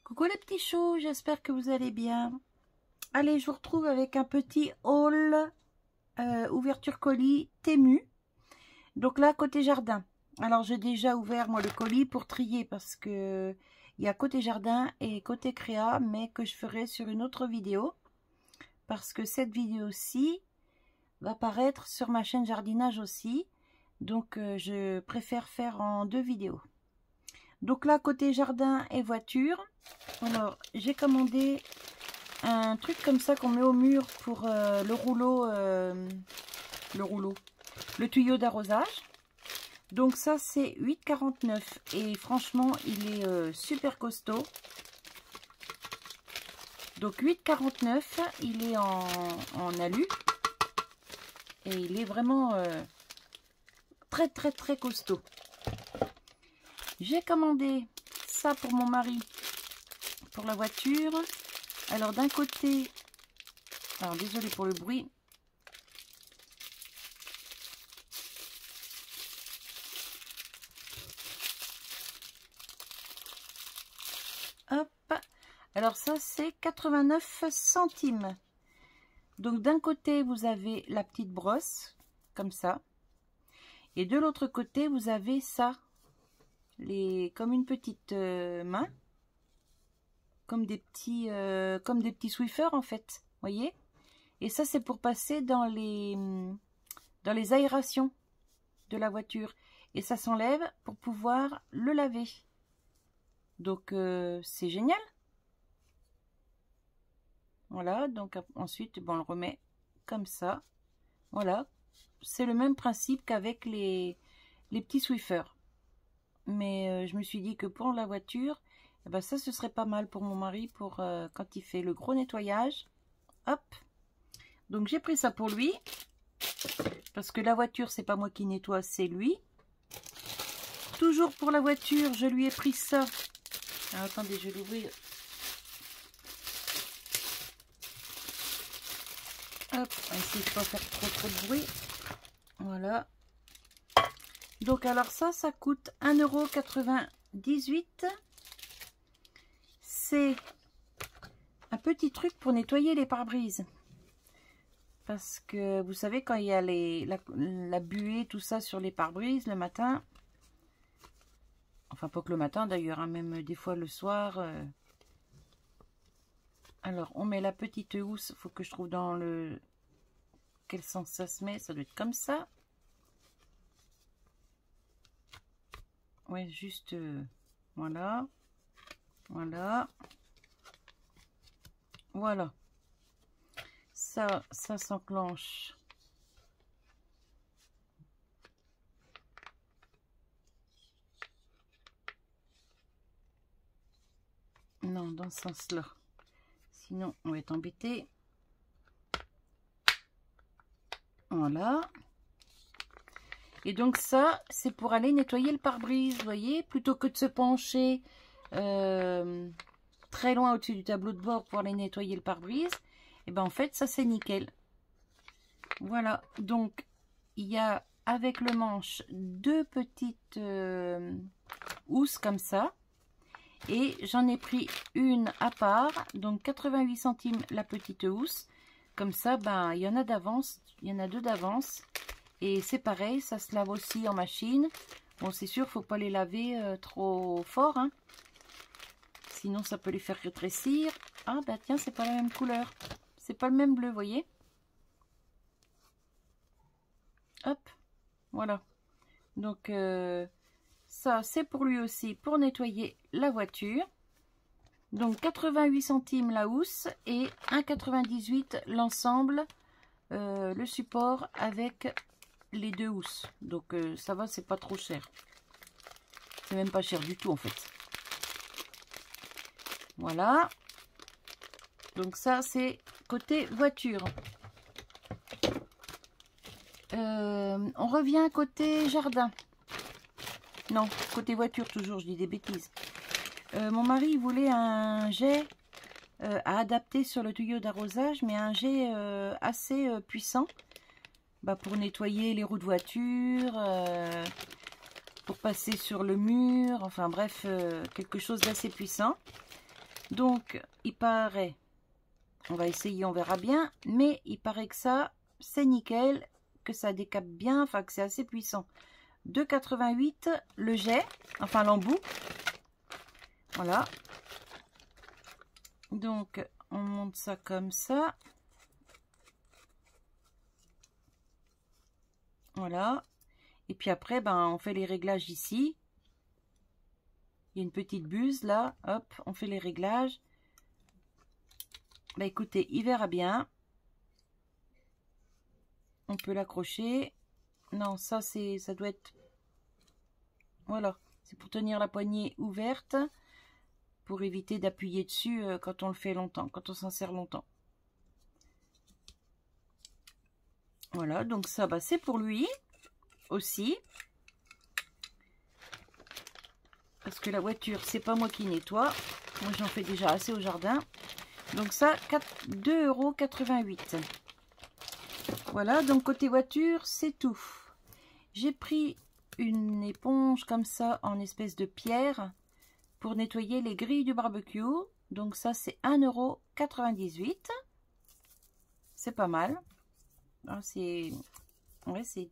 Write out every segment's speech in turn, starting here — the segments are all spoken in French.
Coucou les petits choux, j'espère que vous allez bien. Allez, je vous retrouve avec un petit haul ouverture colis Temu. Donc là, côté jardin. Alors, j'ai déjà ouvert moi le colis pour trier parce que il y a côté jardin et côté créa, mais que je ferai sur une autre vidéo. Parce que cette vidéo-ci va paraître sur ma chaîne jardinage aussi. Donc, je préfère faire en deux vidéos. Donc là, côté jardin et voiture, alors j'ai commandé un truc comme ça qu'on met au mur pour le tuyau d'arrosage. Donc ça c'est 8,49 et franchement il est super costaud. Donc 8,49, il est en alu et il est vraiment très costaud. J'ai commandé ça pour mon mari, pour la voiture. Alors d'un côté, alors désolé pour le bruit. Hop, alors ça c'est 89 centimes. Donc d'un côté vous avez la petite brosse, comme ça. Et de l'autre côté vous avez ça. Comme une petite main, comme des petits Swiffer en fait, voyez. Et ça c'est pour passer dans les aérations de la voiture et ça s'enlève pour pouvoir le laver. Donc c'est génial. Voilà, donc ensuite on le remet comme ça. Voilà, c'est le même principe qu'avec les petits Swiffer. Mais je me suis dit que pour la voiture, eh ben ça ce serait pas mal pour mon mari pour quand il fait le gros nettoyage. Hop. Donc j'ai pris ça pour lui. Parce que la voiture, c'est pas moi qui nettoie, c'est lui. Toujours pour la voiture, je lui ai pris ça. Alors, attendez, je vais l'ouvrir. Hop, on va essayer de ne pas faire trop de bruit. Voilà. Donc alors ça coûte 1,98 €. C'est un petit truc pour nettoyer les pare-brises. Parce que vous savez quand il y a la buée, tout ça sur les pare-brises le matin. Enfin pas que le matin d'ailleurs, hein, même des fois le soir. Alors on met la petite housse, il faut que je trouve dans le... Quel sens ça se met, ça doit être comme ça. Ouais, juste voilà, voilà, voilà. Ça s'enclenche. Non, dans ce sens-là. Sinon, on va être embêté. Voilà. Et donc ça, c'est pour aller nettoyer le pare-brise, vous voyez, plutôt que de se pencher très loin au-dessus du tableau de bord pour aller nettoyer le pare-brise. Et ben en fait, ça c'est nickel. Voilà, donc il y a avec le manche deux petites housses comme ça. Et j'en ai pris une à part, donc 88 centimes la petite housse. Comme ça, ben il y en a d'avance, il y en a deux d'avance. Et c'est pareil, ça se lave aussi en machine. Bon, c'est sûr, faut pas les laver trop fort, hein. Sinon, ça peut les faire rétrécir. Ah, bah tiens, c'est pas la même couleur. C'est pas le même bleu, vous voyez. Hop, voilà. Donc, ça, c'est pour lui aussi, pour nettoyer la voiture. Donc, 88 centimes la housse et 1,98 € l'ensemble, le support avec... les deux housses, donc ça va, c'est pas trop cher, c'est même pas cher du tout en fait. Voilà, donc ça c'est côté voiture. On revient côté jardin, non, côté voiture toujours, je dis des bêtises. Mon mari voulait un jet à adapter sur le tuyau d'arrosage, mais un jet assez puissant. Bah pour nettoyer les roues de voiture, pour passer sur le mur, enfin bref, quelque chose d'assez puissant. Donc, il paraît, on va essayer, on verra bien, mais il paraît que ça, c'est nickel, que ça décape bien, enfin que c'est assez puissant. 2,88 le jet, enfin l'embout. Voilà. Donc, on monte ça comme ça. Voilà. Et puis après, ben, on fait les réglages ici. Il y a une petite buse là. Hop, on fait les réglages. Bah écoutez, il verra bien. On peut l'accrocher. Non, ça doit être... Voilà, c'est pour tenir la poignée ouverte. Pour éviter d'appuyer dessus quand on le fait longtemps, quand on s'en sert longtemps. Voilà, donc ça, bah, c'est pour lui aussi. Parce que la voiture, c'est pas moi qui nettoie. Moi, j'en fais déjà assez au jardin. Donc ça, 2,88 €. Voilà, donc côté voiture, c'est tout. J'ai pris une éponge comme ça, en espèce de pierre, pour nettoyer les grilles du barbecue. Donc ça, c'est 1,98 €. C'est pas mal. C'est... Ouais, c'est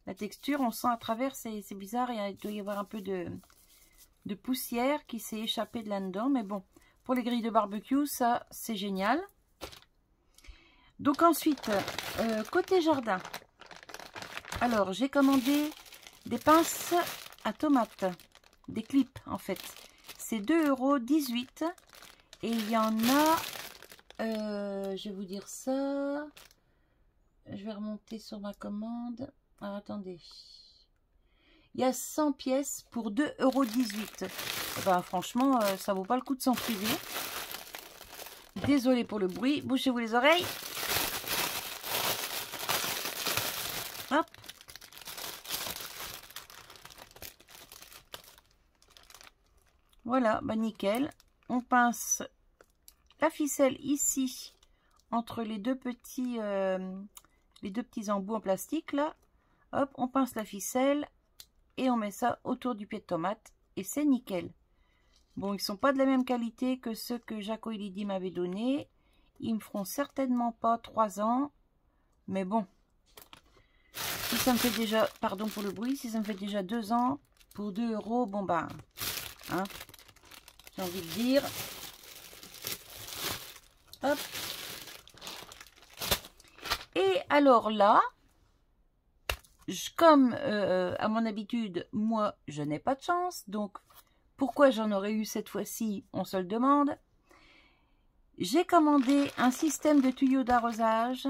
la texture, on sent à travers, c'est bizarre. Il doit y avoir un peu de poussière qui s'est échappée de là-dedans. Mais bon, pour les grilles de barbecue, ça, c'est génial. Donc ensuite, côté jardin. Alors, j'ai commandé des pinces à tomates. Des clips, en fait. C'est 2,18 €. Et il y en a... je vais vous dire ça... Je vais remonter sur ma commande. Alors, attendez. Il y a 100 pièces pour 2,18 €. Ben, franchement, ça vaut pas le coup de s'en priver. Désolée pour le bruit. Bouchez-vous les oreilles. Hop. Voilà, bah nickel. On pince la ficelle ici entre les deux petits embouts en plastique là. Hop, on pince la ficelle et on met ça autour du pied de tomate et c'est nickel. Bon, ils sont pas de la même qualité que ceux que Jaco et Lydie m'avaient donné. Ils me feront certainement pas 3 ans, mais bon. Si ça me fait déjà, pardon pour le bruit, si ça me fait déjà 2 ans pour 2 €, bon bah, hein, j'ai envie de dire. Hop. Et alors là, comme à mon habitude, moi, je n'ai pas de chance. Donc, pourquoi j'en aurais eu cette fois-ci, on se le demande. J'ai commandé un système de tuyaux d'arrosage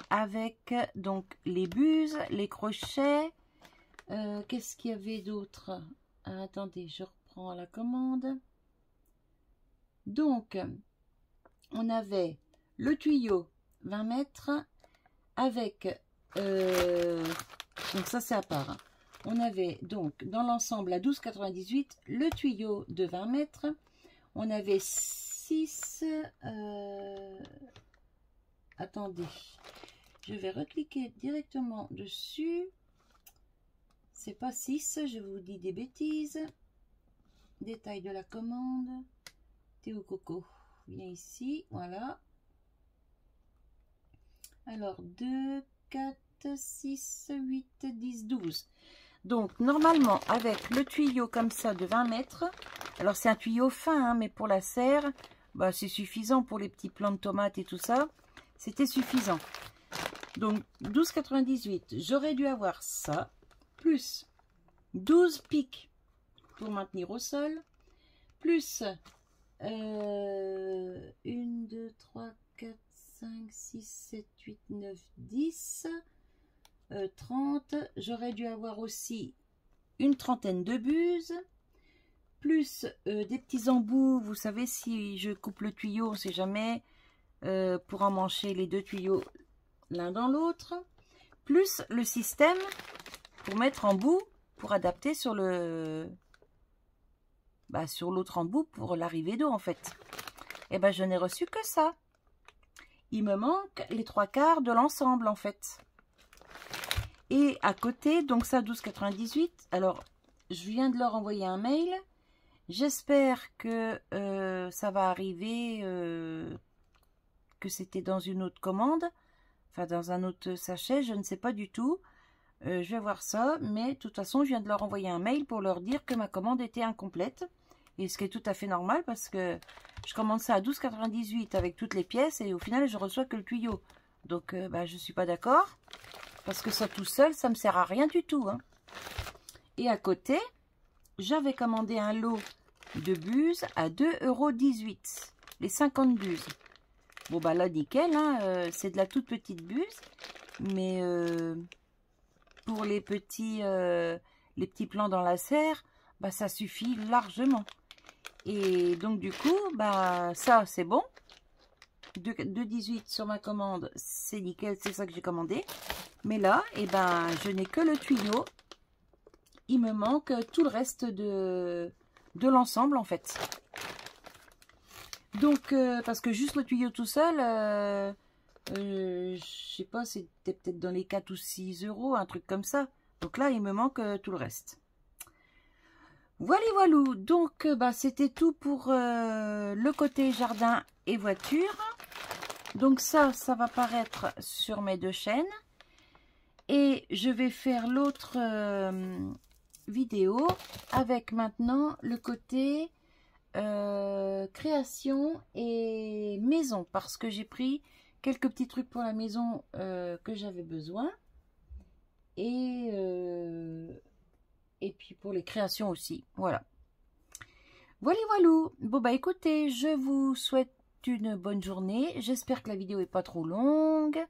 avec donc les buses, les crochets. Qu'est-ce qu'il y avait d'autre? Attendez, je reprends la commande. Donc, on avait le tuyau 20 mètres avec... donc ça c'est à part. Hein. On avait donc dans l'ensemble à 12,98 le tuyau de 20 mètres. On avait 6... attendez, je vais recliquer directement dessus. C'est pas 6, je vous dis des bêtises. Détail de la commande. Théo Coco, viens ici, voilà. Alors 2, 4, 6, 8, 10, 12. Donc normalement avec le tuyau comme ça de 20 mètres, alors c'est un tuyau fin hein, mais pour la serre, bah, c'est suffisant pour les petits plants de tomates et tout ça, c'était suffisant. Donc 12,98, j'aurais dû avoir ça, plus 12 pics pour maintenir au sol, plus 1, 2, 3, 4, 5, 6, 7, 8, 9, 10, 30. J'aurais dû avoir aussi une trentaine de buses, plus des petits embouts. Vous savez, si je coupe le tuyau, on ne sait jamais, pour emmancher les deux tuyaux l'un dans l'autre, plus le système pour mettre en bout, pour adapter sur le... Bah, sur l'autre embout pour l'arrivée d'eau en fait. Et ben je n'ai reçu que ça. Il me manque les 3/4 de l'ensemble en fait. Et à côté, donc ça 12,98. Alors je viens de leur envoyer un mail. J'espère que ça va arriver, que c'était dans une autre commande, enfin dans un autre sachet, je ne sais pas du tout. Je vais voir ça, mais de toute façon, je viens de leur envoyer un mail pour leur dire que ma commande était incomplète. Et ce qui est tout à fait normal parce que je commande ça à 12,98 avec toutes les pièces et au final, je reçois que le tuyau. Donc, bah, je ne suis pas d'accord parce que ça tout seul, ça ne me sert à rien du tout. Hein. Et à côté, j'avais commandé un lot de buses à 2,18 €, les 50 buses. Bon, bah là, nickel, hein, c'est de la toute petite buse, mais pour les petits plants dans la serre, bah, ça suffit largement. Et donc, du coup, bah, ça, c'est bon. 2,18 sur ma commande, c'est nickel, c'est ça que j'ai commandé. Mais là, eh ben, je n'ai que le tuyau. Il me manque tout le reste de l'ensemble, en fait. Donc, parce que juste le tuyau tout seul, je sais pas, c'était peut-être dans les 4 ou 6 €, un truc comme ça. Donc là, il me manque tout le reste. Voilà, voilou. Donc, bah, c'était tout pour le côté jardin et voiture. Donc ça va paraître sur mes deux chaînes. Et je vais faire l'autre vidéo avec maintenant le côté création et maison. Parce que j'ai pris quelques petits trucs pour la maison que j'avais besoin. Et puis pour les créations aussi. Voilà. Voilà, voilou. Bon, bah écoutez, je vous souhaite une bonne journée. J'espère que la vidéo est pas trop longue.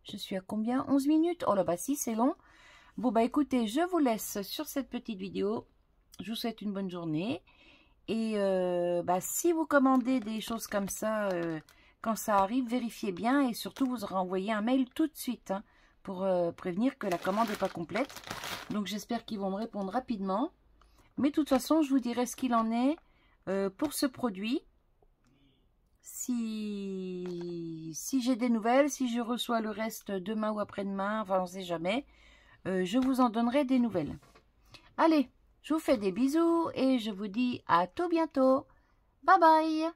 Je suis à combien? 11 minutes? Oh là, bah si, c'est long. Bon, bah écoutez, je vous laisse sur cette petite vidéo. Je vous souhaite une bonne journée. Et bah, si vous commandez des choses comme ça, quand ça arrive, vérifiez bien. Et surtout, vous aurez envoyé un mail tout de suite hein, pour prévenir que la commande n'est pas complète. Donc, j'espère qu'ils vont me répondre rapidement. Mais de toute façon, je vous dirai ce qu'il en est pour ce produit. Si j'ai des nouvelles, si je reçois le reste demain ou après-demain, enfin on ne sait jamais, je vous en donnerai des nouvelles. Allez, je vous fais des bisous et je vous dis à tout bientôt. Bye bye!